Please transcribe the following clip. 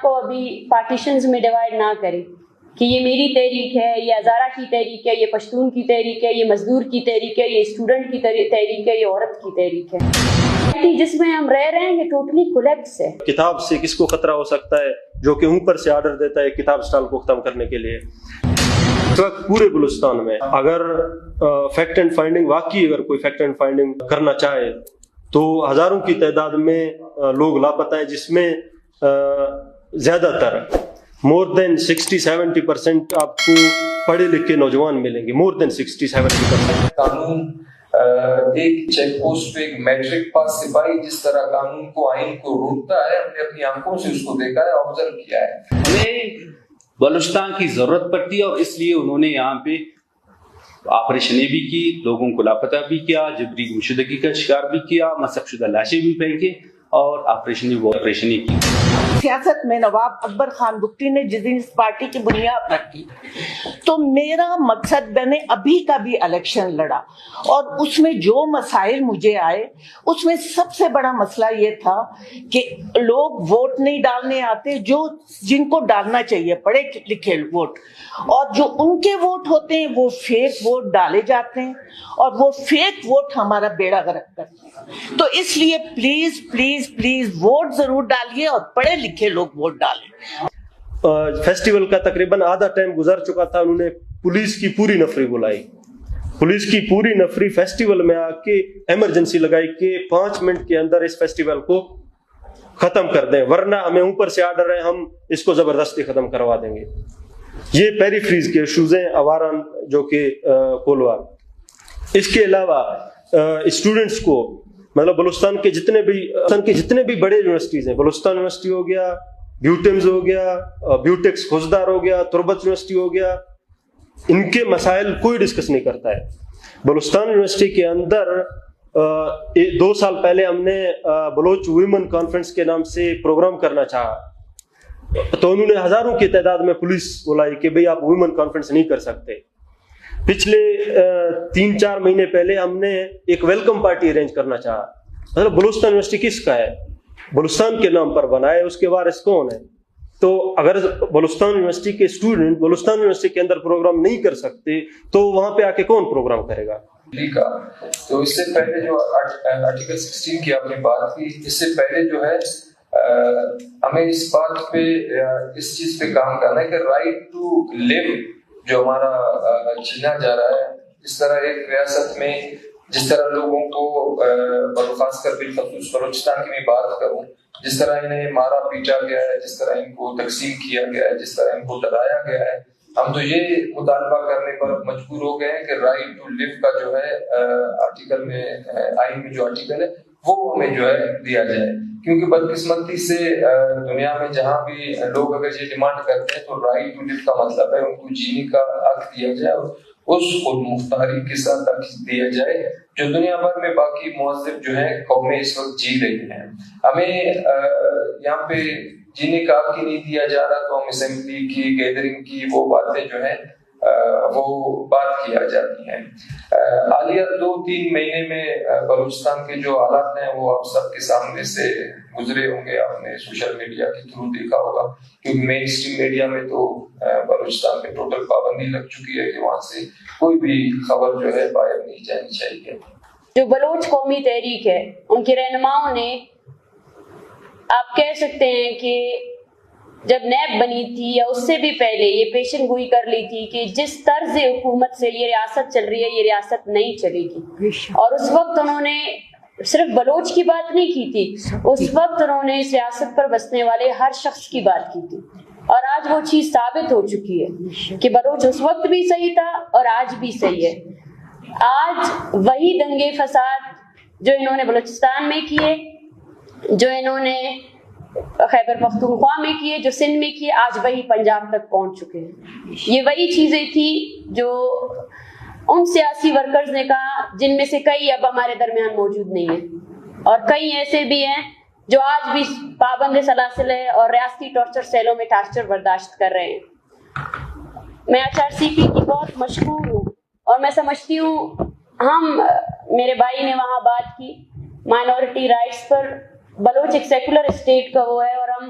کو ابھی پارٹیشنز میں ڈیوائڈ نہ کرے کہ یہ میری تحریک ہے، یہ ہزارہ کی تحریک ہے، یہ پشتون کی تحریک ہے، یہ مزدور کی تحریک ہے، یہ اسٹوڈنٹ کی تحریک ہے، یہ عورت کی تحریک ہے. جس میں ہم رہ رہے ہیں یہ ٹوٹلی کولیپس ہے. کتاب سے کس کو خطرہ ہو سکتا ہے جو کہ اوپر سے آرڈر دیتا ہے کتاب اسٹال کو ختم کرنے کے لیے. اس وقت پورے بلوچستان میں اگر فیکٹ اینڈ فائنڈنگ واقعی اگر کوئی فیکٹ اینڈ فائنڈنگ کرنا چاہے تو ہزاروں کی تعداد میں لوگ لاپتہ ہیں، جس میں زیادہ تر مور دین 60-70% آپ کو پڑھے لکھے نوجوان ملیں گے. مور دین 60-70%. قانون ایک چیک پوسٹ پہ ایک میٹرک پاس سپاہی جس طرح قانون کو آئین کو روکتا ہے، ہم نے اپنی آنکھوں سے اس کو دیکھا ہے، آبزرو کیا ہے. ہمیں بلوچستان کی ضرورت پڑتی ہے اور اس لیے انہوں نے یہاں پہ آپریشنیں بھی کی، لوگوں کو لاپتہ بھی کیا، جبری گمشدگی کا شکار بھی کیا، مسخ شدہ لاشیں بھی پھینکے اور آپریشنیں کی. سیاست میں نواب اکبر خان بگٹی نے جس دن اس پارٹی کی بنیاد رکھی تو میرا مقصد، میں نے ابھی کا بھی الیکشن لڑا اور اس میں جو مسائل مجھے آئے اس میں سب سے بڑا مسئلہ یہ تھا کہ لوگ ووٹ نہیں ڈالنے آتے جن کو ڈالنا چاہیے، پڑھے لکھے ووٹ، اور جو ان کے ووٹ ہوتے ہیں وہ فیک ووٹ ڈالے جاتے ہیں اور وہ فیک ووٹ ہمارا بیڑا غرق کرتے ہیں. تو اس لیے پلیز پلیز پلیز ووٹ ضرور ڈالیے اور پڑھے لکھے لوگ ووٹ ڈالیں. فیسٹیول کا تقریباً آدھا ٹائم گزر چکا تھا، انہوں نے پولیس کی پوری نفری بلائی، پولیس کی پوری نفری فیسٹیول میں آ کے ایمرجنسی لگائی کہ 5 منٹ کے اندر اس فیسٹیول کو ختم کر دیں، ورنہ ہمیں اوپر سے آرڈر ہے، ہم اس کو زبردستی ختم کروا دیں گے. یہ پیری فریز کے ایشوز ہیں، اواران جو کہ کولوا. اس کے علاوہ اسٹوڈنٹس کو مطلب بلوچستان کے جتنے بھی بڑے یونیورسٹیز ہیں، بلوچستان یونیورسٹی ہو گیا، بیوٹیمز ہو گیا، بیوٹیکس خوزدار ہو گیا، تربت یونیورسٹی ہو گیا، ان کے مسائل کوئی ڈسکس نہیں کرتا ہے. بلوچستان یونیورسٹی کے اندر 2 سال پہلے ہم نے بلوچ ویمن کانفرنس کے نام سے پروگرام کرنا چاہا تو انہوں نے ہزاروں کی تعداد میں پولیس بلائی کہ بھئی آپ ویمن کانفرنس نہیں کر سکتے. پچھلے 3-4 مہینے پہلے ہم نے ایک ویلکم پارٹی ارینج کرنا چاہا. مطلب بلوچستان یونیورسٹی کس کا ہے؟ بلوچستان کے نام پر بنا ہے، اس کے وارث کون ہے؟ تو اگر بلوچستان یونیورسٹی کے اسٹوڈنٹ بلوچستان یونیورسٹی کے اندر پروگرام نہیں کر سکتے تو وہاں پہ آ کے کون پروگرام کرے گا؟ تو اس سے پہلے جو آرٹیکل 16 کی آپ نے بات کی، اس سے پہلے جو ہے ہمیں اس بات پہ اس چیز پہ کام کرنا ہے کہ رائٹ ٹو لیو جو ہمارا چھینا جا رہا ہے. اس طرح ایک ریاست میں جس طرح لوگوں کو خاص کر بالخصوص بلوچستان کی میں بات کروں، جس طرح انہیں مارا پیٹا گیا ہے، جس طرح ان کو تقسیم کیا گیا ہے، جس طرح ان کو ڈرایا گیا ہے، ہم تو یہ مطالبہ کرنے پر مجبور ہو گئے ہیں کہ رائٹ ٹو لیو کا جو ہے آرٹیکل میں، آئین میں جو آرٹیکل ہے وہ ہمیں جو ہے دیا جائے. کیونکہ بدقسمتی سے دنیا میں جہاں بھی لوگ اگر یہ ڈیمانڈ کرتے ہیں تو رائٹ ٹو لیو کا مطلب ہے ان کو جینے کا حق دیا جائے اور اس خود مختاری کے ساتھ حق دیا جائے جو دنیا بھر میں باقی مہذب جو ہیں قومیں اس وقت جی رہی ہیں. ہمیں یہاں پہ جینے کا حق ہی نہیں دیا جا رہا تو ہم اسمبلی کی گیدرنگ کی وہ باتیں جو ہیں وہ بات کیا جاتی ہیں. حالیہ 2-3 مہینے میں بلوچستان کے جو حالات ہیں وہ آپ سب کے سامنے سے گزرے ہوں گے، آپ نے سوشل میڈیا کے تھرو دیکھا ہوگا، کیونکہ مین اسٹریم میڈیا میں تو بلوچستان پہ ٹوٹل پابندی لگ چکی ہے کہ وہاں سے کوئی بھی خبر جو ہے باہر نہیں جانی چاہیے. جو بلوچ قومی تحریک ہے ان کے رہنماؤں نے، آپ کہہ سکتے ہیں کہ جب نیب بنی تھی یا اس سے بھی پہلے یہ پیشن گوئی کر لی تھی کہ جس طرز حکومت سے یہ ریاست چل رہی ہے یہ ریاست نہیں چلے گی. اور اس وقت انہوں نے صرف بلوچ کی بات نہیں کی تھی، اس وقت انہوں نے اس ریاست پر بسنے والے ہر شخص کی بات کی تھی. اور آج وہ چیز ثابت ہو چکی ہے کہ بلوچ اس وقت بھی صحیح تھا اور آج بھی صحیح ہے. آج وہی دنگے فساد جو انہوں نے بلوچستان میں کیے، جو انہوں نے خیبر پختونخوا میں کیے، جو سندھ میں کیے، آج وہی پنجاب تک پہنچ چکے ہیں. یہ وہی چیزیں تھیں جو ان سیاسی ورکرز نے کہا جن میں سے کئی اب ہمارے درمیان موجود نہیں ہیں اور کئی ایسے بھی ہیں جو آج بھی پابند سلاسل ہے اور ریاستی ٹارچر سیلوں میں ٹارچر برداشت کر رہے ہیں. میں HRCP کی بہت مشکور ہوں اور میں سمجھتی ہوں میرے بھائی نے وہاں بات کی مائنورٹی رائٹس پر. بلوچ ایک سیکولر اسٹیٹ کا وہ ہے اور ہم